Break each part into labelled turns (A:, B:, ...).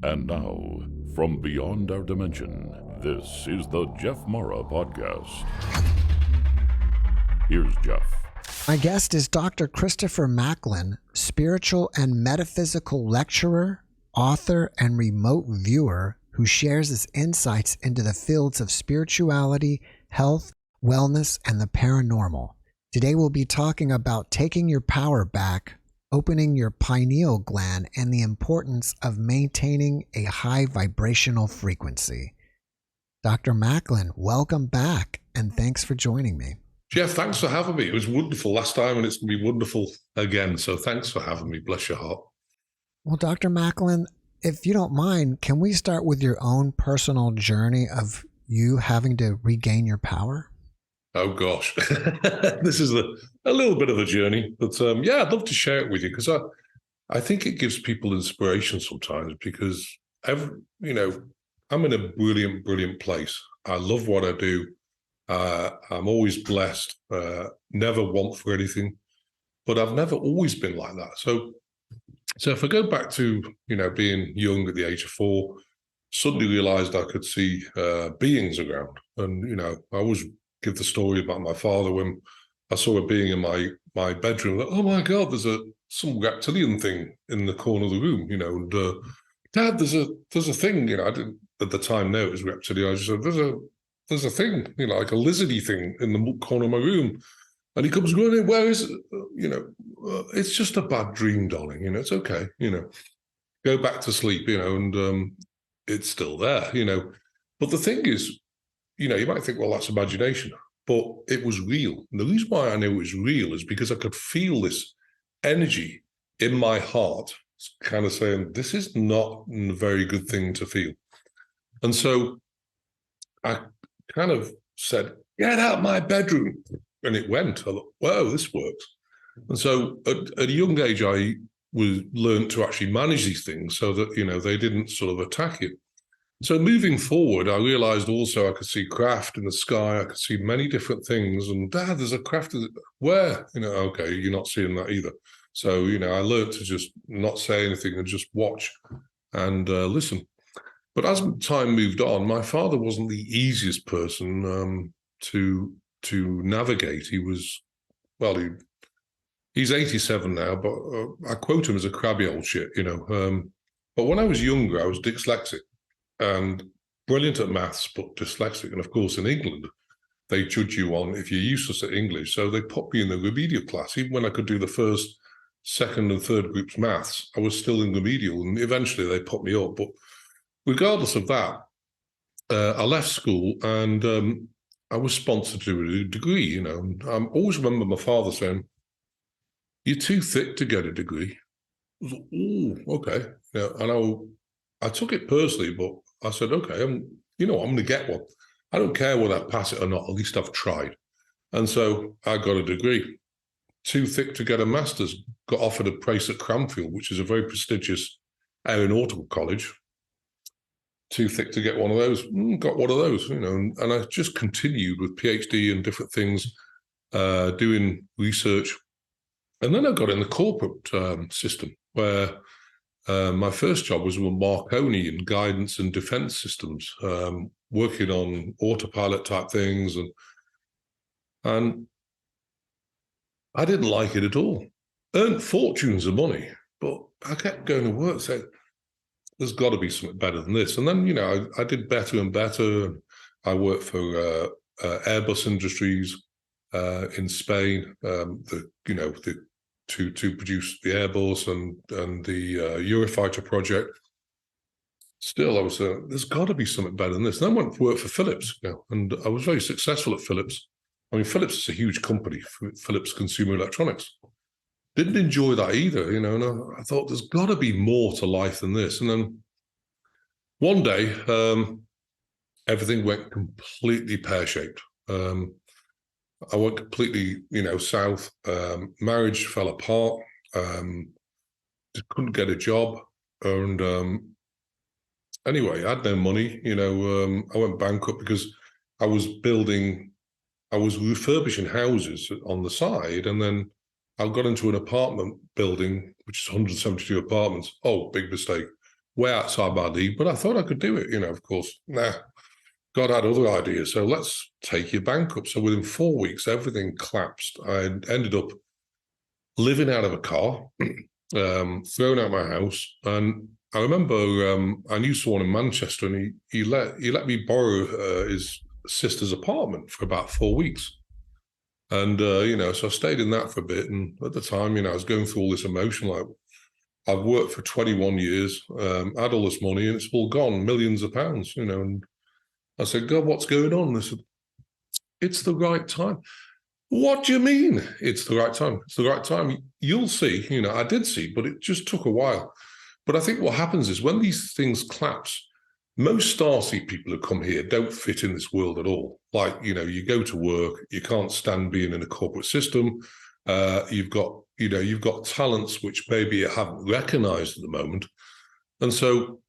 A: And now, from beyond our dimension, this is the JeffMara podcast. Here's Jeff.
B: My guest is Dr. Christopher Macklin, spiritual and metaphysical lecturer, author, and remote viewer who shares his insights into the fields of spirituality, health, wellness, and the paranormal. Today we'll be talking about taking your power back, opening your pineal gland, and the importance of maintaining a high vibrational frequency. Dr. Macklin, welcome back, and thanks for joining me.
C: Jeff, thanks for having me. It was wonderful last time, and it's going to be wonderful again. So thanks for having me. Bless your heart.
B: Well, Dr. Macklin, if you don't mind, can we start with your own personal journey of you having to regain your power?
C: Oh, gosh. This is a little bit of a journey. But yeah, I'd love to share it with you because I think it gives people inspiration sometimes because, I'm in a brilliant, brilliant place. I love what I do. I'm always blessed, never want for anything, but I've never always been like that. So if I go back to, being young at the age of 4, suddenly realized I could see beings around. And, I always give the story about my father when I saw a being in my bedroom. Like, oh my God, there's some reptilian thing in the corner of the room, and Dad, there's a thing, I didn't at the time know it was reptilian. I just said, there's a thing, like a lizardy thing in the corner of my room. And he comes running, where is it? It's just a bad dream, darling. It's okay, go back to sleep, and it's still there, But the thing is, you might think, well, that's imagination, but it was real. And the reason why I knew it was real is because I could feel this energy in my heart kind of saying, this is not a very good thing to feel. And so I kind of said, get out of my bedroom. And it went. I thought, whoa, this works. And so at a young age, I learned to actually manage these things so that, they didn't sort of attack you. So moving forward, I realized also I could see craft in the sky. I could see many different things. And Dad, there's a craft. Where? Okay, you're not seeing that either. So, I learned to just not say anything and just watch and listen. But as time moved on, my father wasn't the easiest person to navigate. He was, he's 87 now, but I quote him as a crabby old shit, But when I was younger, I was dyslexic and brilliant at maths, but dyslexic. And of course, in England, they judge you on if you're useless at English. So they put me in the remedial class. Even when I could do the first, second, and third groups maths, I was still in remedial. And eventually they put me up. But regardless of that, I left school and I was sponsored to do a degree, I always remember my father saying, you're too thick to get a degree. I was like, oh, okay. And I took it personally, but I said, okay, I'm going to get one. I don't care whether I pass it or not. At least I've tried. And so I got a degree. Too thick to get a master's. Got offered a place at Cranfield, which is a very prestigious aeronautical college. Too thick to get one of those. Got one of those, and I just continued with PhD and different things, doing research. And then I got in the corporate system where my first job was with Marconi in guidance and defense systems, working on autopilot type things. And I didn't like it at all. Earned fortunes of money, but I kept going to work saying, there's got to be something better than this. And then, I did better and better. I worked for Airbus Industries in Spain, to produce the Airbus and the Eurofighter project. Still, I was there's got to be something better than this. And I went to work for Philips, and I was very successful at Philips. I mean, Philips is a huge company, Philips Consumer Electronics. Didn't enjoy that either, and I thought there's got to be more to life than this. And then one day, everything went completely pear-shaped. I went completely, south. Marriage fell apart. Just couldn't get a job. And anyway, I had no money. I went bankrupt because I was refurbishing houses on the side, and then I got into an apartment building, which is 172 apartments. Oh, big mistake. way outside my league, but I thought I could do it. Of course, nah, God had other ideas. So let's take your bank up. So within 4 weeks, everything collapsed. I ended up living out of a car, thrown out my house. And I remember I knew someone in Manchester, and he let me borrow his sister's apartment for about 4 weeks. And, so I stayed in that for a bit. And at the time, I was going through all this emotion. Like, I've worked for 21 years, had all this money, and it's all gone, millions of pounds, And I said, God, what's going on? And they said, it's the right time. What do you mean it's the right time? It's the right time. You'll see. I did see, but it just took a while. But I think what happens is when these things collapse, most starseed people who come here don't fit in this world at all. Like, you go to work, you can't stand being in a corporate system. You've got talents which maybe you haven't recognized at the moment. And so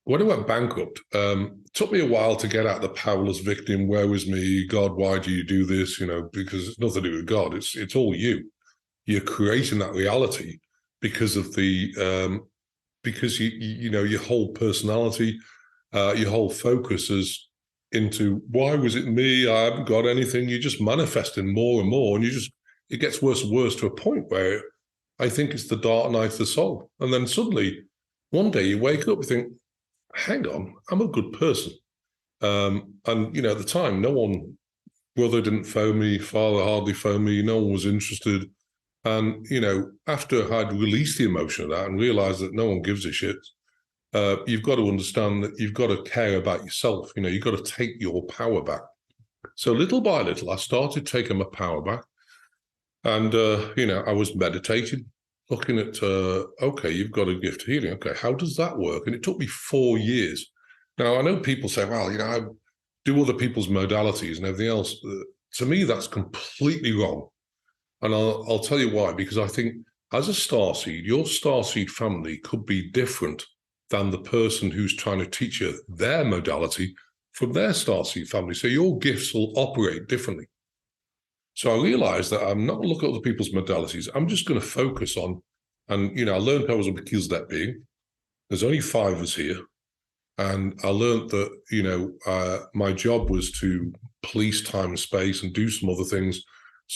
C: when I went bankrupt, it took me a while to get out the powerless victim. Where was me? God, why do you do this? Because it's nothing to do with God. It's all you. You're creating that reality because of because your whole personality, your whole focus is into why was it me? I haven't got anything. You're just manifesting more and more, and it gets worse and worse to a point where I think it's the dark night of the soul. And then suddenly, one day you wake up and think, hang on, I'm a good person. And, at the time, brother didn't phone me, father hardly phoned me, no one was interested. And, after I'd released the emotion of that and realized that no one gives a shit, you've got to understand that you've got to care about yourself. You've got to take your power back. So little by little, I started taking my power back. And, I was meditating, looking at, okay, you've got a gift of healing. Okay, how does that work? And it took me 4 years. Now, I know people say, well, I do other people's modalities and everything else. To me, that's completely wrong. And I'll tell you why, because I think as a starseed, your starseed family could be different than the person who's trying to teach you their modality from their starseed family. So your gifts will operate differently. So I realized that I'm not going to look at other people's modalities. I'm just going to focus on, and, I learned I was a Melchizedek being. There's only 5 of us here. And I learned that, my job was to police time and space and do some other things.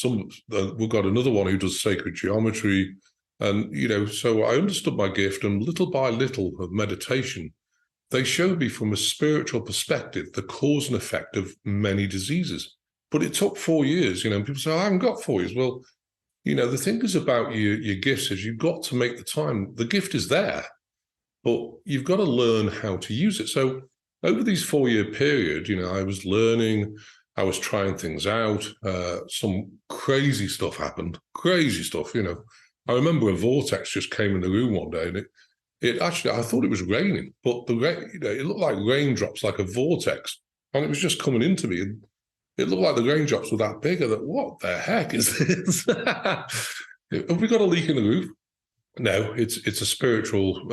C: We've got another one who does sacred geometry. And, so I understood my gift, and little by little of meditation, they showed me from a spiritual perspective the cause and effect of many diseases. But it took 4 years, people say, I haven't got 4 years. Well, the thing is about your gifts is you've got to make the time. The gift is there, but you've got to learn how to use it. So over these 4-year period, I was learning, I was trying things out. Some crazy stuff happened, crazy stuff, I remember a vortex just came in the room one day, and it actually, I thought it was raining, but it looked like raindrops, like a vortex, and it was just coming into me. And it looked like the raindrops were that big. I thought, what the heck is this? Have we got a leak in the roof? No, it's a spiritual,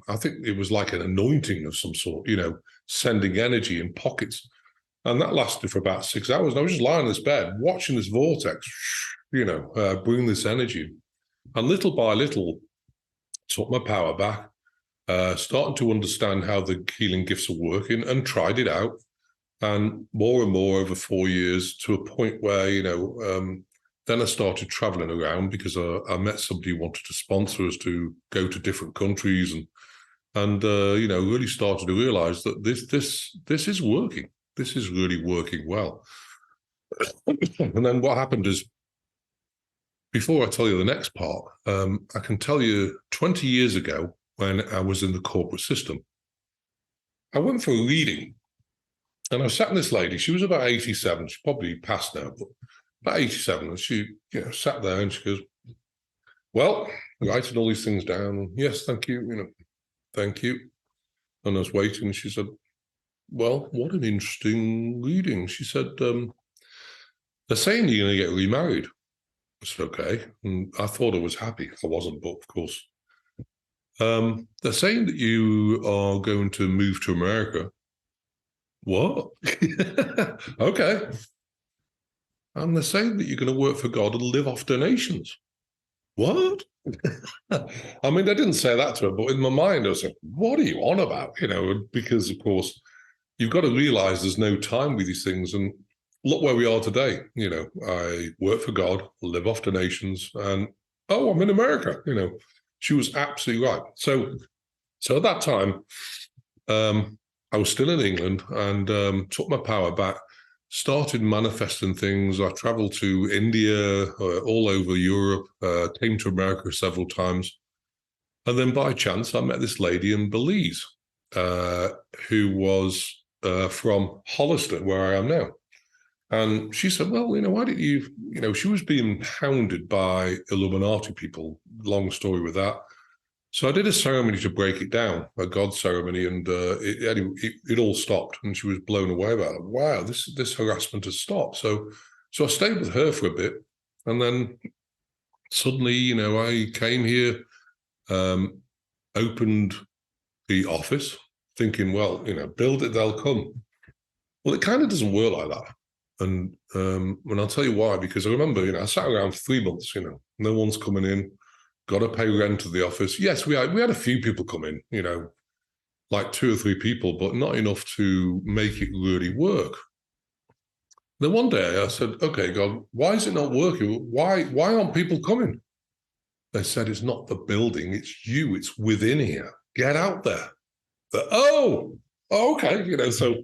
C: I think it was like an anointing of some sort, sending energy in pockets. And that lasted for about 6 hours. And I was just lying in this bed, watching this vortex, bring this energy. And little by little, took my power back, starting to understand how the healing gifts are working, and tried it out. And more over 4 years, to a point where, then I started traveling around because I met somebody who wanted to sponsor us to go to different countries, and really started to realize that this is working. This is really working well. And then what happened is, before I tell you the next part, I can tell you 20 years ago, when I was in the corporate system, I went for a reading. And I was sat in this lady, she was about 87, she's probably passed now, but about 87. And she, sat there and she goes, well, writing all these things down. Yes, thank you, thank you. And I was waiting, and she said, well, what an interesting reading. She said, they're saying you're going to get remarried. I said, okay. And I thought I was happy. I wasn't, but of course. They're saying that you are going to move to America. What? Okay. And they're saying that you're going to work for God and live off donations. What? I mean, I didn't say that to her, but in my mind, I was like, what are you on about? Because, of course, you've got to realize there's no time with these things. And look where we are today. I work for God, live off donations, and, oh, I'm in America. She was absolutely right. So at that time, I was still in England and took my power back, started manifesting things. I traveled to India, all over Europe, came to America several times. And then by chance, I met this lady in Belize who was from Hollister, where I am now. And she said, well, why didn't you, she was being hounded by Illuminati people. Long story with that. So I did a ceremony to break it down, a God ceremony, and it all stopped. And she was blown away about it. Wow, this harassment has stopped. So I stayed with her for a bit, and then suddenly, I came here, opened the office, thinking, well, build it, they'll come. Well, it kind of doesn't work like that. And I'll tell you why, because I remember, I sat around for 3 months, no one's coming in. Got to pay rent to the office. Yes, we had a few people come in, like 2 or 3 people, but not enough to make it really work. Then one day I said, okay, God, why is it not working? Why aren't people coming? They said, it's not the building, it's you, it's within here. Get out there. Okay. So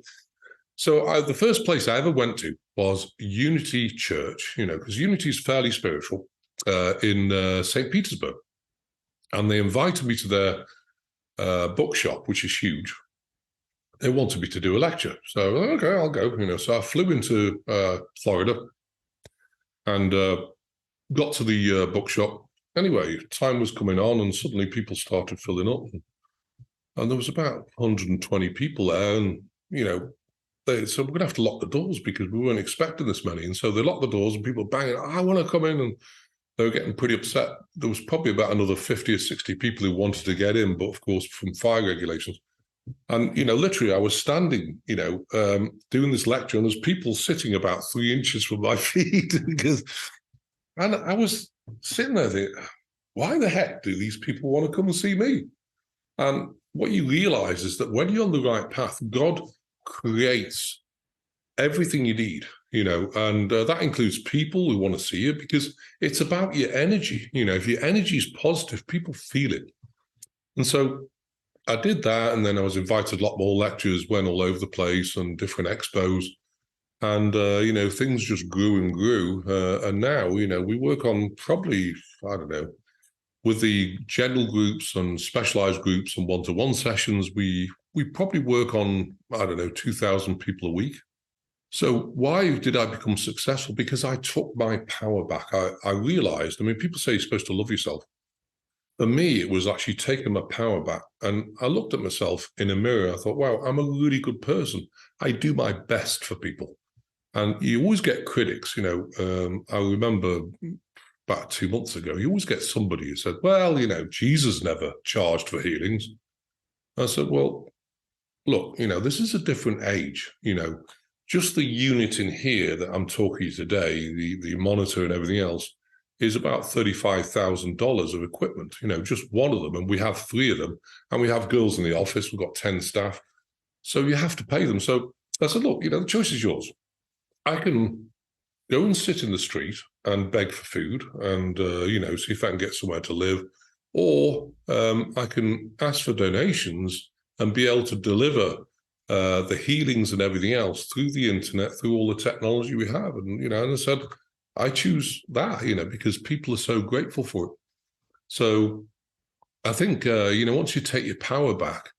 C: the first place I ever went to was Unity Church, because Unity is fairly spiritual. In St. Petersburg, and they invited me to their bookshop, which is huge. They wanted me to do a lecture, so okay, I'll go. So I flew into Florida and got to the bookshop. Anyway, time was coming on, and suddenly people started filling up, and there was about 120 people there, and they said we're going to have to lock the doors because we weren't expecting this many, and so they locked the doors, and people banging, I want to come in, and they were getting pretty upset. There was probably about another 50 or 60 people who wanted to get in, but of course, from fire regulations. And, literally, I was standing, doing this lecture, and there's people sitting about 3 inches from my feet. And I was sitting there thinking, why the heck do these people want to come and see me? And what you realize is that when you're on the right path, God creates everything you need. And that includes people who want to see you, because it's about your energy. If your energy is positive, people feel it. And so I did that, and then I was invited a lot more lectures, went all over the place and different expos. And, things just grew and grew. And now, we work on probably, I don't know, with the general groups and specialized groups and one-to-one sessions, we probably work on, 2,000 people a week. So why did I become successful? Because I took my power back. I realized, people say you're supposed to love yourself. For me, it was actually taking my power back. And I looked at myself in a mirror. I thought, wow, I'm a really good person. I do my best for people. And you always get critics. I remember about 2 months ago, you always get somebody who said, well, Jesus never charged for healings. I said, well, look, this is a different age, just the unit in here that I'm talking today, the monitor and everything else, is about $35,000 of equipment, just one of them. And we have 3 of them, and we have girls in the office. We've got 10 staff. So you have to pay them. So I said, look, the choice is yours. I can go and sit in the street and beg for food and, see if I can get somewhere to live. Or I can ask for donations and be able to deliver the healings and everything else through the internet, through all the technology we have. And, and I said, I choose that, because people are so grateful for it. So I think, once you take your power back,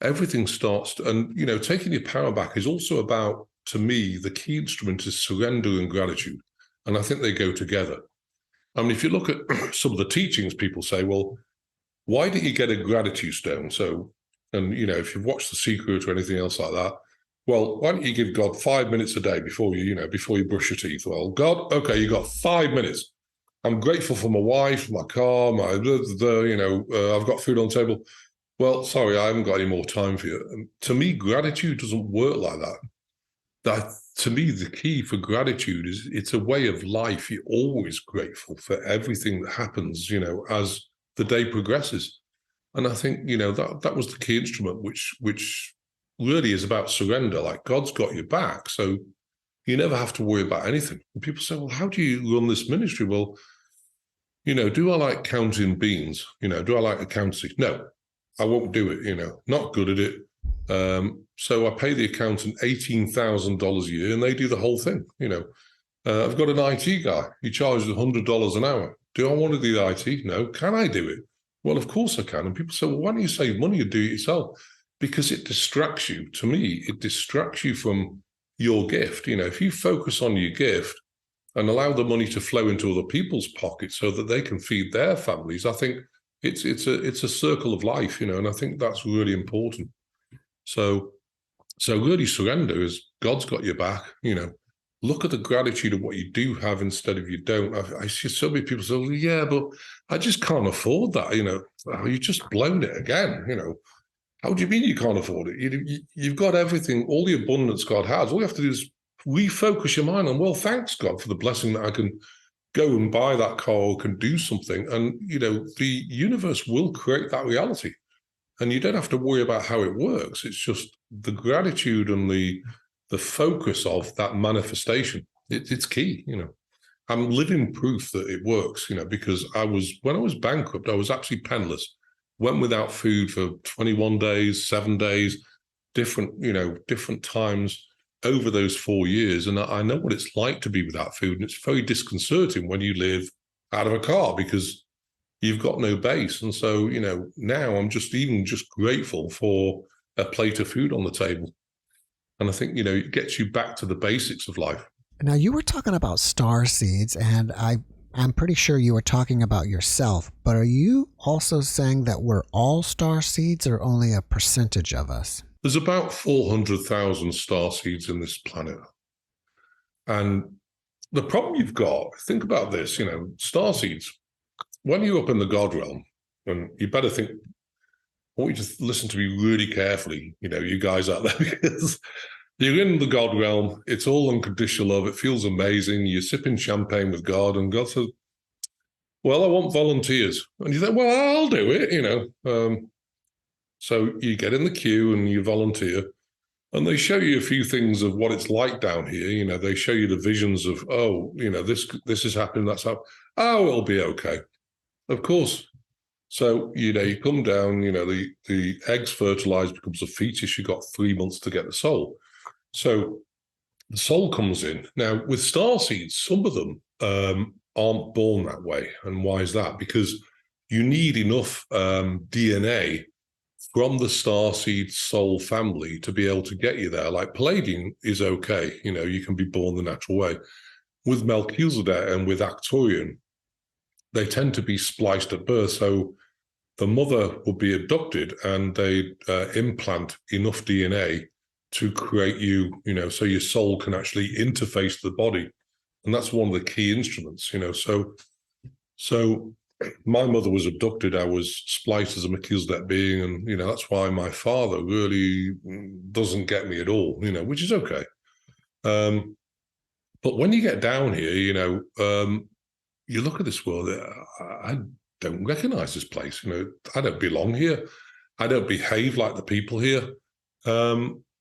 C: everything starts to, and, taking your power back is also about, to me, the key instrument is surrender and gratitude. And I think they go together. If you look at some of the teachings, people say, well, why didn't you get a gratitude stone? So, and, if you've watched The Secret or anything else like that, well, why don't you give God 5 minutes a day before you brush your teeth? Well, God, okay, you got 5 minutes. I'm grateful for my wife, my car, I've got food on the table. Well, sorry, I haven't got any more time for you. And to me, gratitude doesn't work like that. that, to me, the key for gratitude is it's a way of life. You're always grateful for everything that happens, as the day progresses. And I think, that was the key instrument, which really is about surrender. Like, God's got your back. So you never have to worry about anything. And people say, well, how do you run this ministry? Well, do I like counting beans? Do I like accounting? No, I won't do it, not good at it. So I pay the accountant $18,000 a year and they do the whole thing. I've got an IT guy. He charges $100 an hour. Do I want to do the IT? No. Can I do it? Well, of course I can. And people say, well, why don't you save money and do it yourself? Because it distracts you. To me, it distracts you from your gift. If you focus on your gift and allow the money to flow into other people's pockets so that they can feed their families, I think it's a circle of life, and I think that's really important. So really surrender is God's got your back, Look at the gratitude of what you do have instead of you don't. I see so many people say, well, yeah, but I just can't afford that, Oh, you just blown it again, How do you mean you can't afford it? You've got everything, all the abundance God has. All you have to do is refocus your mind on, well, thanks, God, for the blessing that I can go and buy that car or can do something. And, the universe will create that reality. And you don't have to worry about how it works. It's just the gratitude and the focus of that manifestation. It's key, I'm living proof that it works, because when I was bankrupt, I was actually penniless. Went without food for 21 days, 7 days, different times over those 4 years. And I know what it's like to be without food. And it's very disconcerting when you live out of a car because you've got no base. And so, now I'm just grateful for a plate of food on the table. And I think, it gets you back to the basics of life.
B: Now, you were talking about star seeds, and I'm pretty sure you were talking about yourself, but are you also saying that we're all star seeds or only a percentage of us?
C: There's about 400,000 star seeds in this planet. And the problem you've got, think about this, star seeds, when you're up in the God realm, and you better think, I want you to listen to me really carefully, you guys out there, because you're in the God realm. It's all unconditional love. It feels amazing. You're sipping champagne with God, and God says, well, I want volunteers. And you think, well, I'll do it, So you get in the queue and you volunteer, and they show you a few things of what it's like down here. They show you the visions of, this is happening, that's happening. Oh, it'll be okay. Of course. So, you come down, the eggs fertilize, becomes a fetus. You've got 3 months to get the soul. So the soul comes in. Now, with star seeds, some of them aren't born that way. And why is that? Because you need enough DNA from the starseed soul family to be able to get you there. Like Palladium is okay. You can be born the natural way. With Melchizedek and with Actorian, they tend to be spliced at birth. So the mother will be abducted and they implant enough DNA to create you, so your soul can actually interface the body. And that's one of the key instruments, So my mother was abducted. I was spliced as a Melchizedek being. And, that's why my father really doesn't get me at all, which is okay. But when you get down here, you look at this world, I don't recognize this place. I don't belong here. I don't behave like the people here.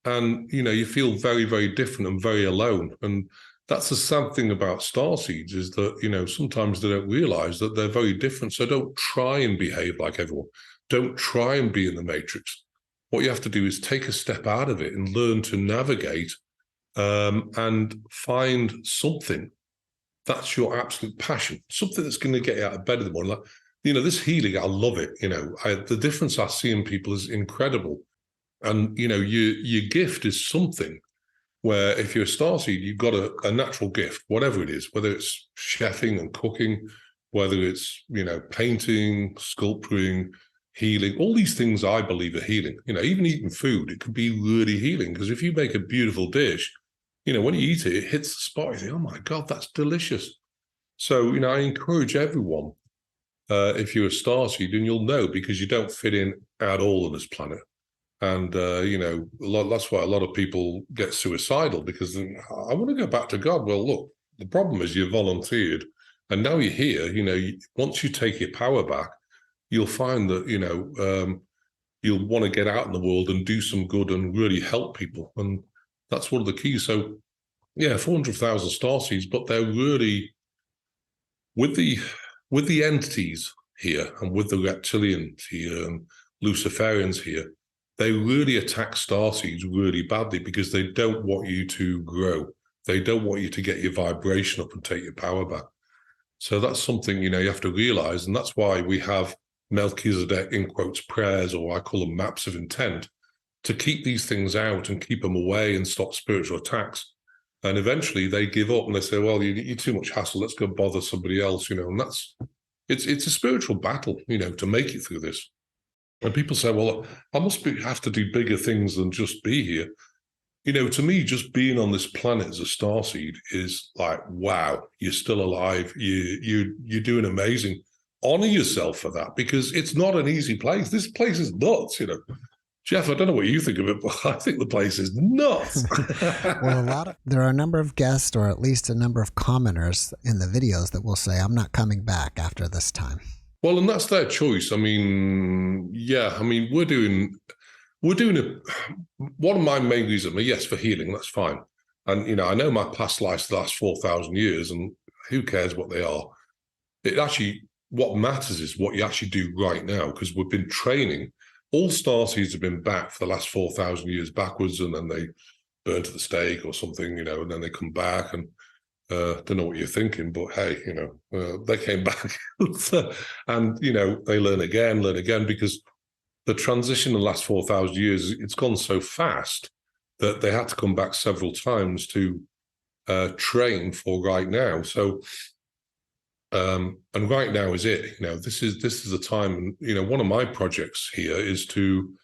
C: And, you feel very, very different and very alone. And that's the sad thing about starseeds is that, sometimes they don't realize that they're very different. So don't try and behave like everyone. Don't try and be in the matrix. What you have to do is take a step out of it and learn to navigate and find something that's your absolute passion, something that's going to get you out of bed in the morning. Like, this healing, I love it. The difference I see in people is incredible. And, your gift is something where if you're a starseed, you've got a natural gift, whatever it is, whether it's chefing and cooking, whether it's, painting, sculpturing, healing, all these things I believe are healing. Even eating food, it could be really healing. Because if you make a beautiful dish, when you eat it, it hits the spot. You think, oh my God, that's delicious. So, I encourage everyone, if you're a starseed, and you'll know because you don't fit in at all on this planet. And, that's why a lot of people get suicidal, because I want to go back to God. Well, look, the problem is you volunteered and now you're here. Once you take your power back, you'll find that, you'll want to get out in the world and do some good and really help people. And that's one of the keys. So, yeah, 400,000 starseeds, but they're really, with the entities here and with the reptilians here and Luciferians here, they really attack starseeds really badly because they don't want you to grow. They don't want you to get your vibration up and take your power back. So that's something, you have to realize. And that's why we have Melchizedek, in quotes, prayers, or I call them maps of intent, to keep these things out and keep them away and stop spiritual attacks. And eventually they give up and they say, well, you're too much hassle. Let's go bother somebody else, and it's a spiritual battle, to make it through this. And people say, well, I must have to do bigger things than just be here. To me, just being on this planet as a starseed is like, wow, you're still alive. You're doing amazing. Honor yourself for that, because it's not an easy place. This place is nuts, Jeff, I don't know what you think of it, but I think the place is nuts.
B: Well, there are a number of guests, or at least a number of commenters in the videos, that will say, I'm not coming back after this time.
C: Well, and that's their choice. We're doing it. One of my main reasons, yes, for healing, that's fine. And, I know my past lives last 4,000 years, and who cares what they are? What matters is what you actually do right now, because we've been training. All starseeds have been back for the last 4,000 years backwards, and then they burn to the stake or something, and then they come back, and don't know what you're thinking, but hey, they came back. And, they learn again, because the transition in the last 4,000 years, it's gone so fast that they had to come back several times to train for right now. So, and right now is it. This is the time. One of my projects here is to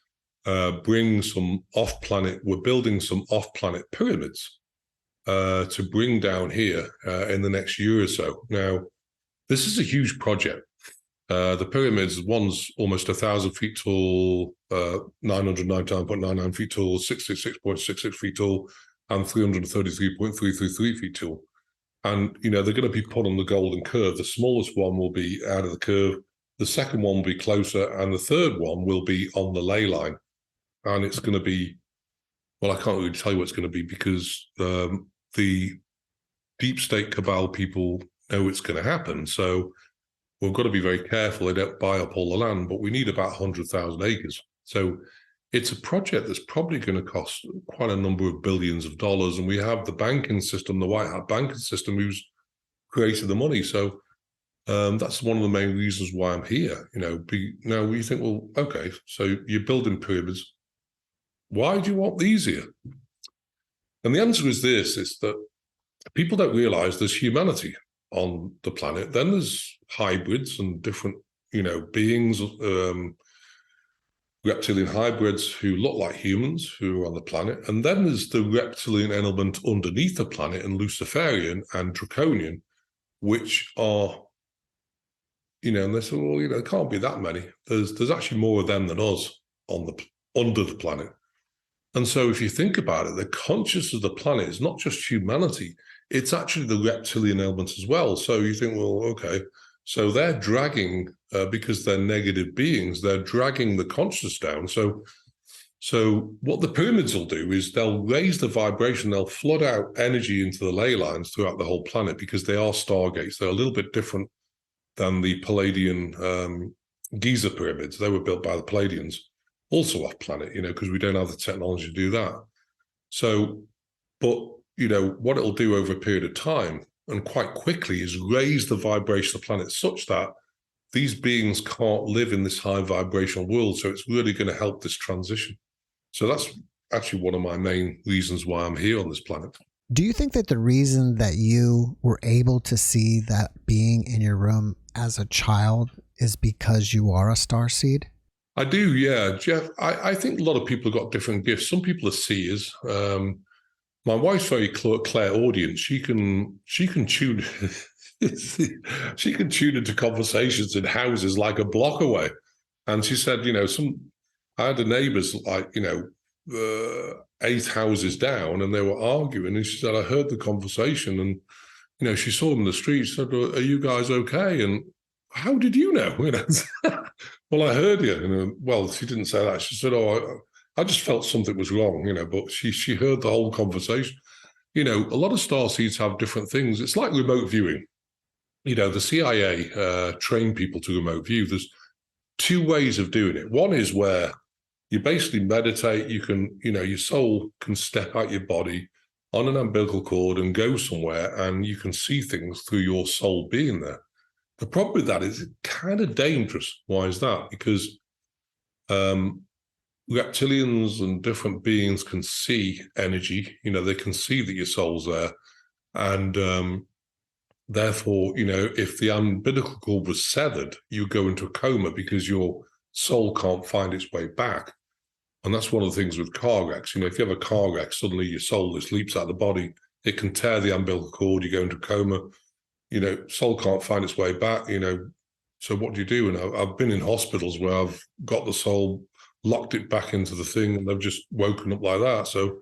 C: bring some off-planet. We're building some off-planet pyramids to bring down here in the next year or so. Now, this is a huge project. The pyramids, one's almost 1,000 feet tall, 999.99 feet tall, 66.66 feet tall, and 333.333 feet tall. And, they're going to be put on the golden curve. The smallest one will be out of the curve. The second one will be closer. And the third one will be on the ley line. And it's going to be, well, I can't really tell you what it's going to be, because the deep state cabal people know it's going to happen. So we've got to be very careful they don't buy up all the land, but we need about 100,000 acres. So it's a project that's probably going to cost quite a number of billions of dollars. And we have the banking system, the White Hat banking system, who's created the money. So that's one of the main reasons why I'm here. Now we think, well, okay, so you're building pyramids. Why do you want these here? And the answer is this, is that people don't realize there's humanity on the planet. Then there's hybrids and different, beings, reptilian hybrids who look like humans who are on the planet. And then there's the reptilian element underneath the planet, and Luciferian and Draconian, which are, and they say, well, there can't be that many. There's actually more of them than us under the planet. And so if you think about it, the consciousness of the planet is not just humanity, it's actually the reptilian element as well. So you think, well, okay, so they're dragging, because they're negative beings, they're dragging the consciousness down. So what the pyramids will do is they'll raise the vibration, they'll flood out energy into the ley lines throughout the whole planet, because they are stargates. They're a little bit different than the Palladian Giza pyramids. They were built by the Palladians, also off planet, because we don't have the technology to do that. So, but, what it'll do over a period of time, and quite quickly, is raise the vibration of the planet such that these beings can't live in this high vibrational world. So it's really going to help this transition. So that's actually one of my main reasons why I'm here on this planet.
B: Do you think that the reason that you were able to see that being in your room as a child is because you are a starseed?
C: I do, yeah, Jeff. I think a lot of people have got different gifts. Some people are seers. My wife's very clairaudient. She can tune. She can tune into conversations in houses like a block away. And she said, I had the neighbours, like, 8 houses down, and they were arguing. And she said, I heard the conversation, and she saw them in the street. She said, "Are you guys okay?" And how did you know? Well, I heard you. Well, she didn't say that. She said, "Oh, I just felt something was wrong." But she heard the whole conversation. A lot of starseeds have different things. It's like remote viewing. The CIA train people to remote view. There's 2 ways of doing it. One is where you basically meditate. You can, your soul can step out your body on an umbilical cord and go somewhere, and you can see things through your soul being there. The problem with that is it's kind of dangerous. Why is that? Because reptilians and different beings can see energy. They can see that your soul's there. And therefore, if the umbilical cord was severed, you go into a coma because your soul can't find its way back. And that's one of the things with car wrecks. If you have a car wreck, suddenly your soul just leaps out of the body. It can tear the umbilical cord. You go into a coma. Soul can't find its way back. So what do you do? And I've been in hospitals where I've got the soul, locked it back into the thing, and they've just woken up like that. So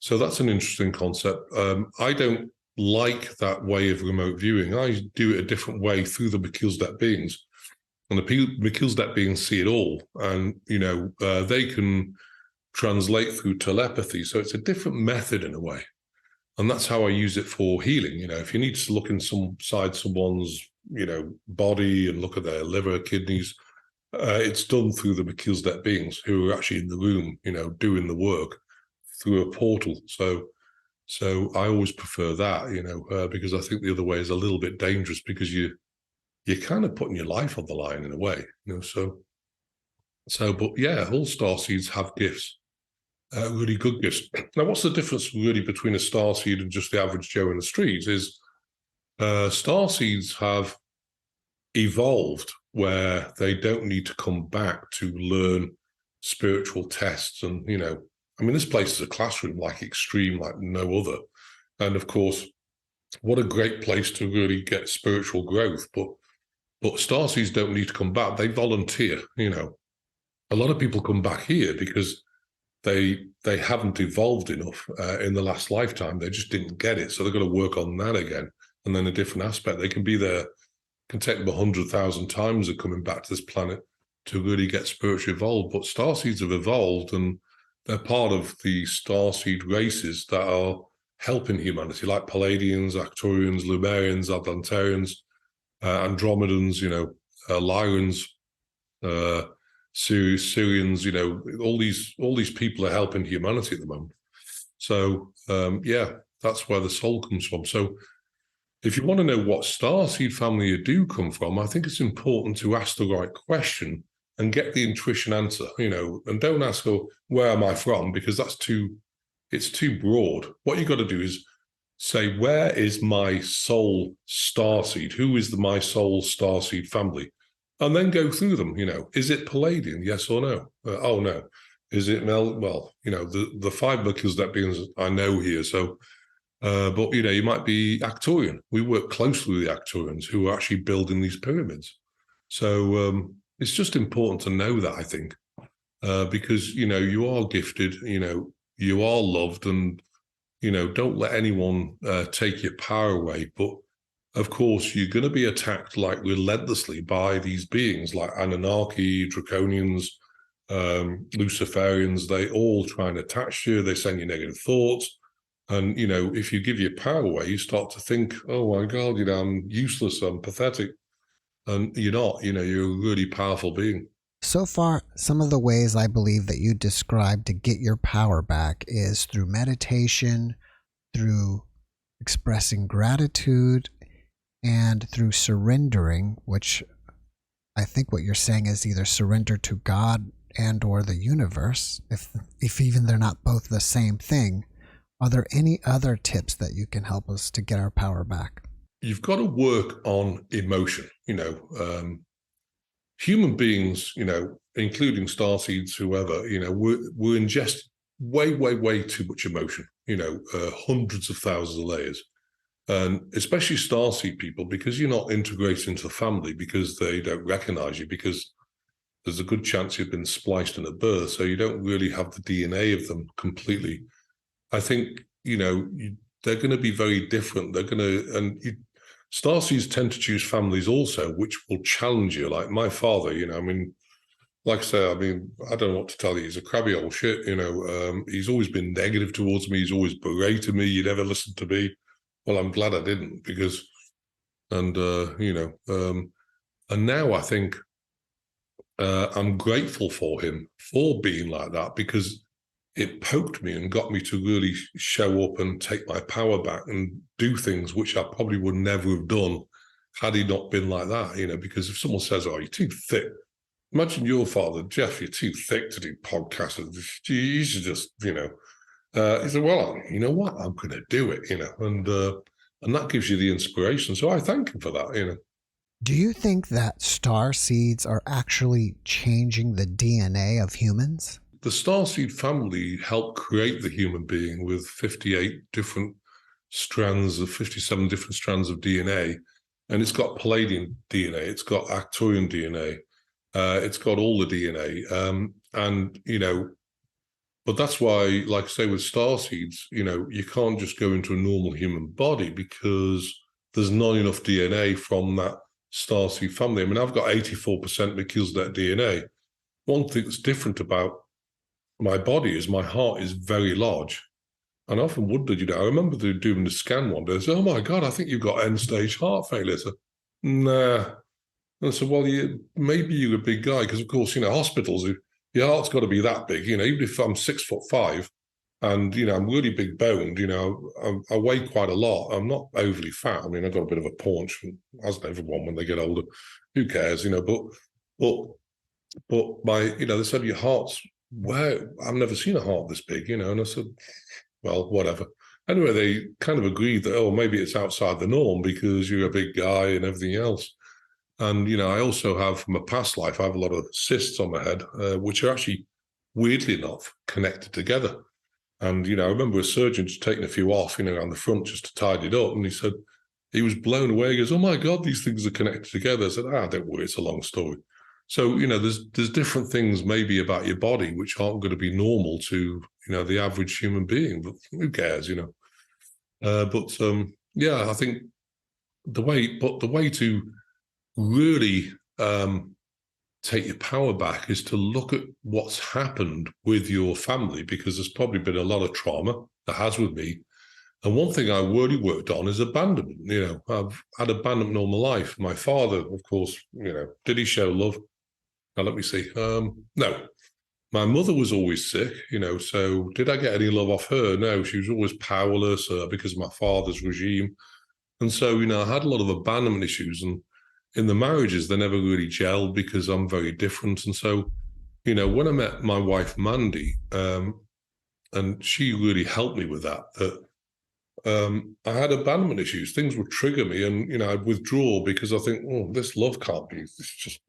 C: that's an interesting concept. I don't like that way of remote viewing. I do it a different way through the Melchizedek beings. And the Melchizedek beings see it all. And, they can translate through telepathy. So it's a different method in a way. And that's how I use it for healing. If you need to look inside someone's, body and look at their liver, kidneys, it's done through the Melchizedek beings who are actually in the room, doing the work through a portal. So I always prefer that, because I think the other way is a little bit dangerous, because you're kind of putting your life on the line in a way, but yeah, all starseeds have gifts, really good gifts. Now, what's the difference really between a starseed and just the average Joe in the streets is starseeds have evolved where they don't need to come back to learn spiritual tests. And, this place is a classroom, like extreme, like no other. And of course, what a great place to really get spiritual growth. But starseeds don't need to come back. They volunteer, A lot of people come back here because they haven't evolved enough in the last lifetime. They just didn't get it. So they're going to work on that again. And then a different aspect. They can be there, can take them 100,000 times of coming back to this planet to really get spiritually evolved. But starseeds have evolved, and they're part of the starseed races that are helping humanity, like Palladians, Arcturians, Lumerians, Atlantarians, Andromedans, Lyrans, Syrians, all these people are helping humanity at the moment. So that's where the soul comes from. So if you want to know what starseed family you do come from, I think it's important to ask the right question and get the intuition answer, and don't ask, "Oh, where am I from?" because it's too broad. What you got to do is say, where is my soul starseed? Who is my soul starseed family? And then go through them. Is it Palladian? Yes or no? Oh no. Is it the 5 Melchizedek beings I know here. So, but you might be Arcturian. We work closely with the Arcturians who are actually building these pyramids. So it's just important to know that, I think, because you are gifted. You are loved, and don't let anyone take your power away. But of course, you're going to be attacked like relentlessly by these beings like Anunnaki, Draconians, Luciferians. They all try and attach you. They send you negative thoughts. And, if you give your power away, you start to think, "Oh my God, I'm useless, I'm pathetic." And you're not, you're a really powerful being.
B: So far, some of the ways I believe that you described to get your power back is through meditation, through expressing gratitude, and through surrendering, which I think what you're saying is either surrender to God and or the universe, if even they're not both the same thing. Are there any other tips that you can help us to get our power back?
C: You've got to work on emotion. Human beings, including starseeds, whoever, we're ingest way, way, way too much emotion, hundreds of thousands of layers. And especially starseed people, because you're not integrated into the family, because they don't recognize you, because there's a good chance you've been spliced in at birth, so you don't really have the DNA of them completely. I think, they're going to be very different. They're going to, and starseeds tend to choose families also, which will challenge you. Like my father, like I say, I don't know what to tell you. He's a crabby old shit, he's always been negative towards me. He's always berated me. You never listened to me. Well, I'm glad I didn't, because, and now I think I'm grateful for him for being like that, because it poked me and got me to really show up and take my power back and do things which I probably would never have done had he not been like that, because if someone says, oh, you're too thick, imagine your father, Jeff, you're too thick to do podcasts. You should just, he said, well, you know what? I'm going to do it, and that gives you the inspiration. So I thank him for that,
B: Do you think that star seeds are actually changing the DNA of humans?
C: The starseed family helped create the human being with 57 different strands of DNA. And it's got Palladian DNA, it's got Arcturian DNA, it's got all the DNA. But that's why, like I say, with starseeds, you can't just go into a normal human body because there's not enough DNA from that starseed family. I've got 84% Melchizedek DNA. One thing that's different about my body is my heart is very large. And I often wondered, I remember doing the scan one day. I said, oh my God, I think you've got end-stage heart failure. I said, nah. And I said, well, maybe you're a big guy, because of course, hospitals, your heart's got to be that big. Even if I'm 6'5" and, I'm really big boned, I weigh quite a lot. I'm not overly fat. I've got a bit of a paunch, hasn't everyone when they get older? Who cares, but my, they said your heart's, well, I've never seen a heart this big, and I said, well, whatever. Anyway, they kind of agreed that, oh, maybe it's outside the norm because you're a big guy and everything else. And, I also have, from a past life, I have a lot of cysts on my head, which are actually, weirdly enough, connected together. And, I remember a surgeon just taking a few off, on the front just to tidy it up. And he said, he was blown away. He goes, oh my God, these things are connected together. I said, don't worry, it's a long story. So, there's different things maybe about your body which aren't going to be normal to, the average human being, but who cares, I think the way to really take your power back is to look at what's happened with your family, because there's probably been a lot of trauma, that has with me. And one thing I really worked on is abandonment. I've had abandonment all my life. My father, of course, did he show love? Now, let me see. No, my mother was always sick, so did I get any love off her? No, she was always powerless because of my father's regime. And so, I had a lot of abandonment issues. And in the marriages, they never really gelled because I'm very different. And so, when I met my wife, Mandy, and she really helped me with that, I had abandonment issues. Things would trigger me and, I'd withdraw because I think, oh, this love can't be, it's just,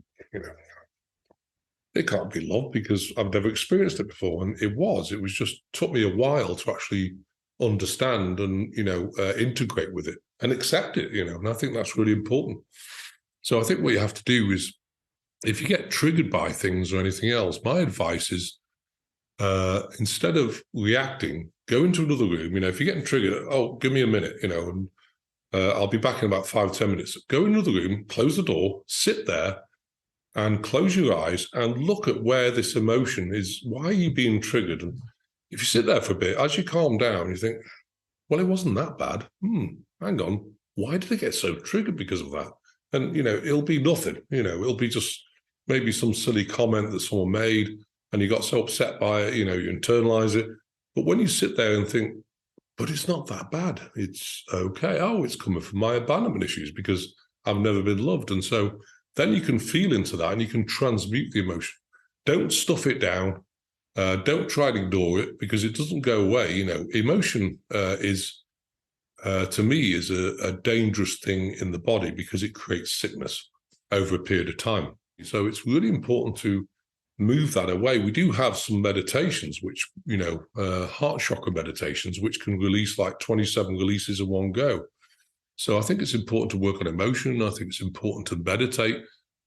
C: it can't be love because I've never experienced it before. And it was just took me a while to actually understand and, integrate with it and accept it, and I think that's really important. So I think what you have to do is, if you get triggered by things or anything else, my advice is, instead of reacting, go into another room. If you're getting triggered, oh, give me a minute, and I'll be back in about 5-10 minutes. Go in another room, close the door, sit there, and close your eyes and look at where this emotion is. Why are you being triggered? And if you sit there for a bit, as you calm down, you think, well, it wasn't that bad. Hang on. Why did I get so triggered because of that? And, it'll be nothing. It'll be just maybe some silly comment that someone made and you got so upset by it, you internalize it. But when you sit there and think, but it's not that bad. It's okay. Oh, it's coming from my abandonment issues because I've never been loved. And so then you can feel into that and you can transmute the emotion. Don't stuff it down. Don't try to ignore it because it doesn't go away. Emotion is, to me, is a dangerous thing in the body because it creates sickness over a period of time. So it's really important to move that away. We do have some meditations, which, heart chakra meditations, which can release like 27 releases in one go. So I think it's important to work on emotion. I think it's important to meditate.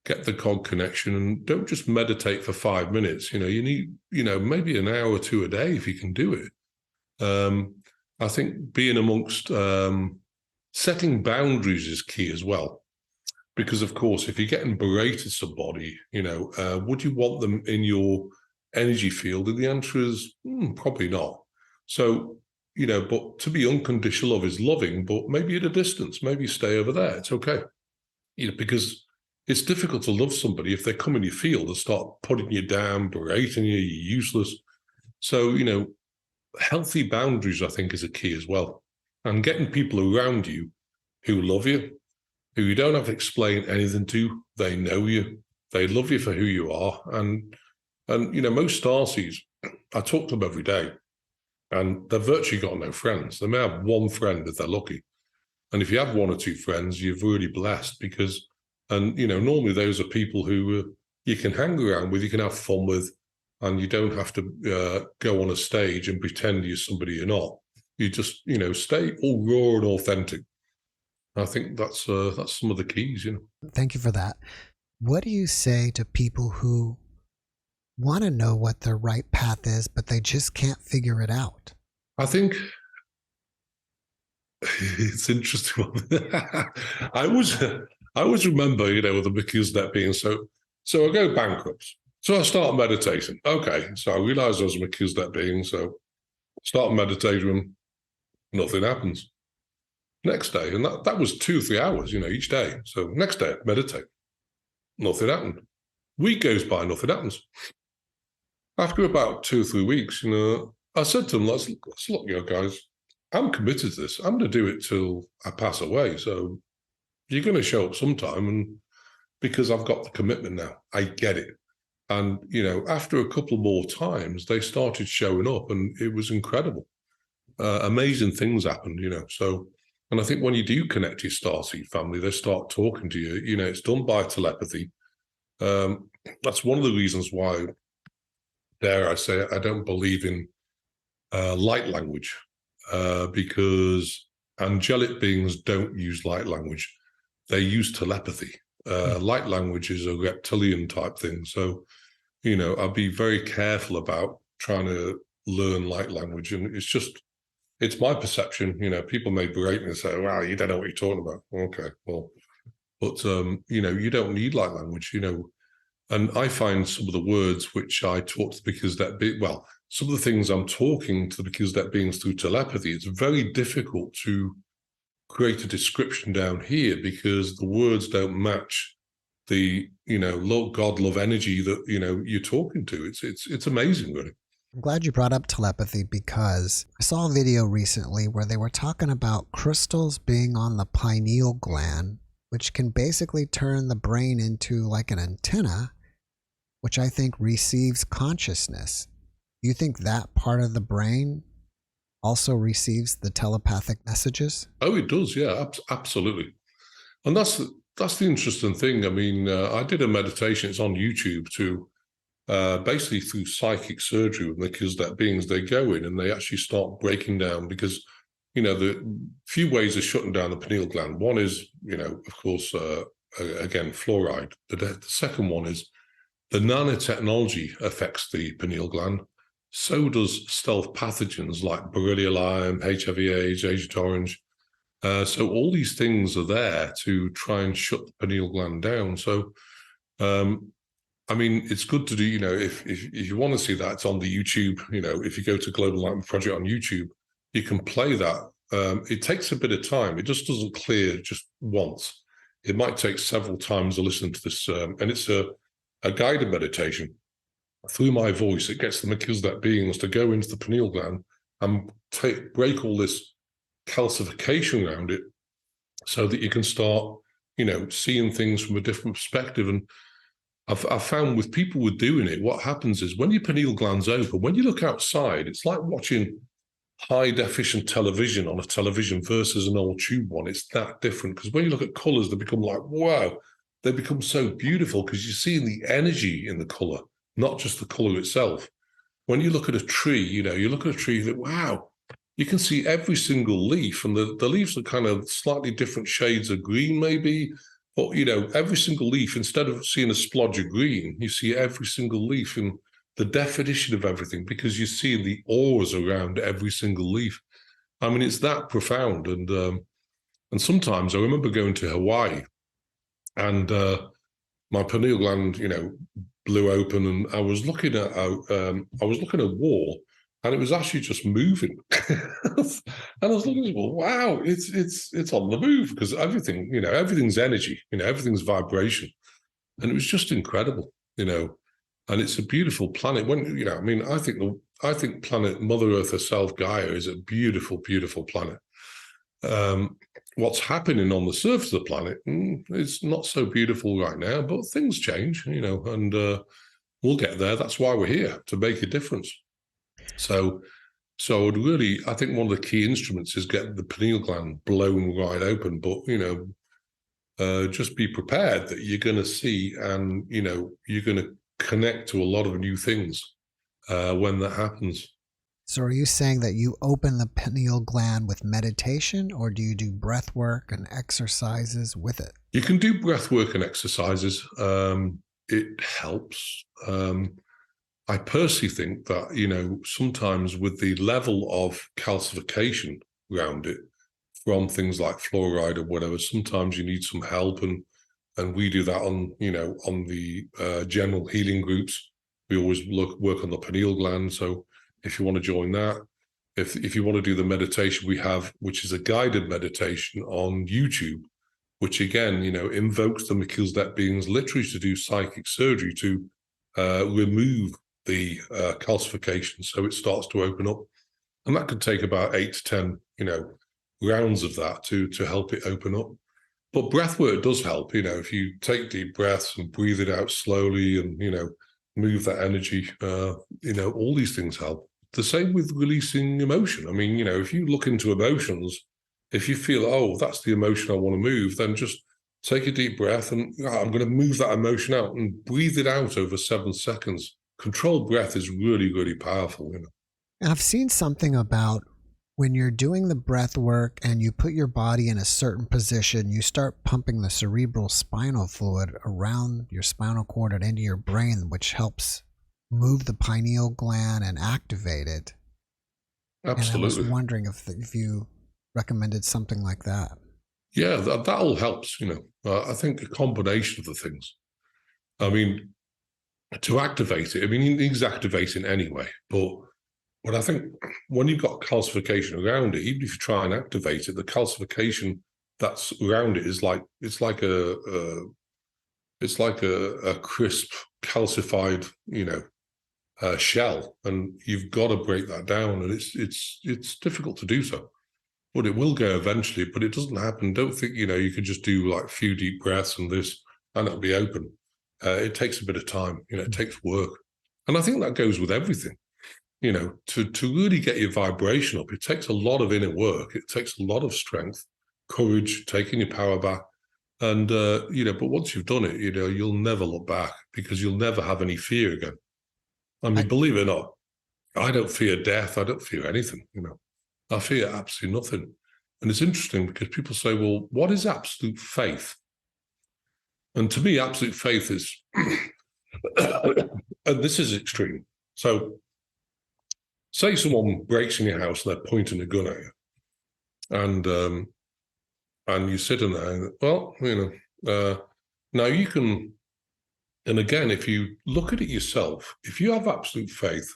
C: get the cog connection, and don't just meditate for 5 minutes. You need, maybe an hour or two a day if you can do it. I think being amongst setting boundaries is key as well. Because, of course, if you're getting berated somebody, would you want them in your energy field? And the answer is probably not. So, but to be unconditional love is loving, but maybe at a distance, maybe stay over there. It's okay. Because it's difficult to love somebody if they come in your field and start putting you down, berating you, you're useless. So, healthy boundaries, I think, is a key as well. And getting people around you who love you, who you don't have to explain anything to. They know you. They love you for who you are. And most starseeds, I talk to them every day, and they've virtually got no friends. They may have one friend if they're lucky. And if you have one or two friends, you're really blessed because, normally those are people who you can hang around with, you can have fun with, and you don't have to go on a stage and pretend you're somebody you're not. You just, stay all raw and authentic. I think that's some of the keys,
B: Thank you for that. What do you say to people who want to know what their right path is, but they just can't figure it out?
C: I think it's interesting. I always remember, with the Melchizedek being so I go bankrupt. So I start meditating. Okay, so I realize I was a Melchizedek being, so start meditating, nothing happens. Next day, and that was 2 or 3 hours, each day. So next day, meditate. Nothing happened. Week goes by, nothing happens. After about 2 or 3 weeks, I said to them, let's look, guys, I'm committed to this. I'm going to do it till I pass away. So you're going to show up sometime, and because I've got the commitment now, I get it. And, after a couple more times, they started showing up, and it was incredible. Amazing things happened, so... And I think when you do connect to your starseed family, they start talking to you. It's done by telepathy. That's one of the reasons why, dare I say, I don't believe in light language, because angelic beings don't use light language. They use telepathy. Light language is a reptilian type thing. So, I'll be very careful about trying to learn light language. And it's my perception, people may berate me and say, wow, you don't know what you're talking about. Okay, well, but, you don't need light language, and I find some of the words which I talk to some of the things I'm talking to because that beings through telepathy, it's very difficult to create a description down here because the words don't match the, God, love energy that, you're talking to. It's amazing, really.
B: I'm glad you brought up telepathy because I saw a video recently where they were talking about crystals being on the pineal gland, which can basically turn the brain into like an antenna, which I think receives consciousness. You think that part of the brain also receives the telepathic messages?
C: Oh, it does, yeah, absolutely. And that's the interesting thing. I mean, I did a meditation, it's on YouTube too. Basically through psychic surgery with Melchizedek beings, they go in and they actually start breaking down because, the few ways of shutting down the pineal gland. One is, of course, again, fluoride. The second one is the nanotechnology affects the pineal gland. So does stealth pathogens like Borrelia Lyme, HIV/AIDS, Agent Orange. So all these things are there to try and shut the pineal gland down. So, I mean, it's good to do, if you want to see that, it's on the YouTube, if you go to Global Enlightenment Project on YouTube, you can play that. It takes a bit of time. It just doesn't clear just once. It might take several times to listen to this. And it's a guided meditation. Through my voice, it gets the Melchizedek beings to go into the pineal gland and break all this calcification around it so that you can start, seeing things from a different perspective. And I've found with people with doing it, what happens is when your pineal gland's open, when you look outside, it's like watching high definition television on a television versus an old tube one. It's that different because when you look at colors, they become like, wow, they become so beautiful because you're seeing the energy in the color, not just the color itself. When you look at a tree, you look at a tree, you think, wow, you can see every single leaf, and the leaves are kind of slightly different shades of green, maybe. But, every single leaf, instead of seeing a splodge of green, you see every single leaf in the definition of everything, because you see the auras around every single leaf. I mean, it's that profound. And sometimes I remember going to Hawaii, and my pineal gland, blew open, and I was looking at a wall, and it was actually just moving. And I was looking, well, wow, it's on the move, because everything, everything's energy, everything's vibration, and it was just incredible, And it's a beautiful planet. When I think planet Mother Earth herself, Gaia, is a beautiful, beautiful planet. What's happening on the surface of the planet, it's not so beautiful right now, but things change, and we'll get there. That's why we're here, to make a difference. So I think one of the key instruments is getting the pineal gland blown wide open. But just be prepared that you're going to see, and you're going to connect to a lot of new things when that happens.
B: So are you saying that you open the pineal gland with meditation, or do you do breath work and exercises with it?
C: You can do breath work and exercises. It helps. I personally think that, sometimes with the level of calcification around it from things like fluoride or whatever, sometimes you need some help. And we do that on the general healing groups. We always work on the pineal gland. So if you want to join that, if you want to do the meditation we have, which is a guided meditation on YouTube, which again, invokes the Melchizedek beings literally to do psychic surgery to remove the calcification, so it starts to open up, and that could take about 8 to 10, rounds of that to help it open up. But breath work does help. If you take deep breaths and breathe it out slowly, and move that energy, all these things help. The same with releasing emotion. I mean, if you look into emotions, if you feel, oh, that's the emotion I want to move, then just take a deep breath and I'm going to move that emotion out, and breathe it out over 7 seconds. Controlled breath is really, really powerful.
B: I've seen something about when you're doing the breath work and you put your body in a certain position, you start pumping the cerebral spinal fluid around your spinal cord and into your brain, which helps move the pineal gland and activate it.
C: Absolutely.
B: And I was wondering if you recommended something like that.
C: Yeah, that all helps. I think a combination of the things. I mean, to activate it, it needs activating anyway. But I think when you've got calcification around it, even if you try and activate it, the calcification that's around it is like a crisp calcified, shell, and you've got to break that down, and it's difficult to do so. But it will go eventually. But it doesn't happen. Don't think you can just do like a few deep breaths and it'll be open. It takes a bit of time. It takes work, and I think that goes with everything. To really get your vibration up, it takes a lot of inner work. It takes a lot of strength, courage, taking your power back. And, but once you've done it, you'll never look back, because you'll never have any fear again. Believe it or not, I don't fear death. I don't fear anything, I fear absolutely nothing. And it's interesting because people say, well, what is absolute faith? And to me, absolute faith is, and this is extreme. So, say someone breaks in your house and they're pointing a gun at you, and you're sitting there, and, well, now you can, and again, if you look at it yourself, if you have absolute faith,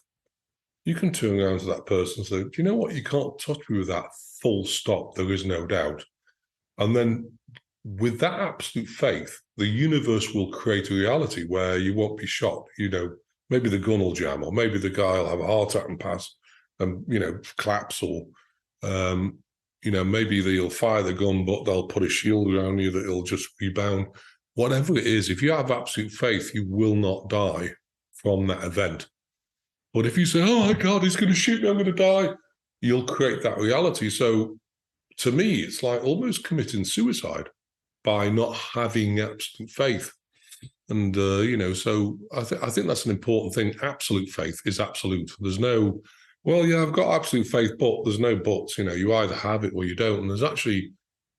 C: you can turn around to that person and say, do you know what? You can't touch me with that, full stop. There is no doubt. And then with that absolute faith, the universe will create a reality where you won't be shot. Maybe the gun will jam, or maybe the guy will have a heart attack and pass and, collapse, or, maybe they'll fire the gun, but they'll put a shield around you that it'll just rebound. Whatever it is, if you have absolute faith, you will not die from that event. But if you say, oh my God, he's going to shoot me, I'm going to die, you'll create that reality. So to me, it's like almost committing suicide by not having absolute faith. And, so I think that's an important thing. Absolute faith is absolute. There's no, well, yeah, I've got absolute faith, but there's no buts. You either have it or you don't. And there's actually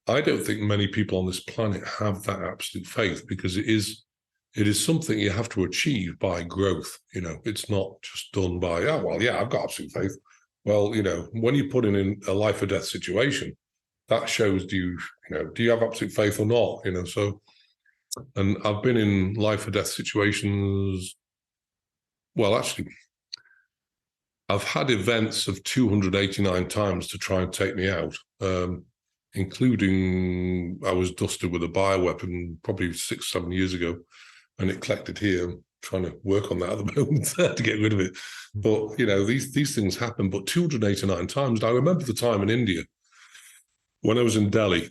C: I don't think many people on this planet have that absolute faith, because it is something you have to achieve by growth. It's not just done by, oh, well, yeah, I've got absolute faith. Well, when you're put in a life or death situation, that shows, do you have absolute faith or not? So, and I've been in life or death situations. Well, actually, I've had events of 289 times to try and take me out, including I was dusted with a bioweapon probably 6-7 years ago, and it collected here. I'm trying to work on that at the moment to get rid of it. But, these things happen, but 289 times. And I remember the time in India when I was in Delhi,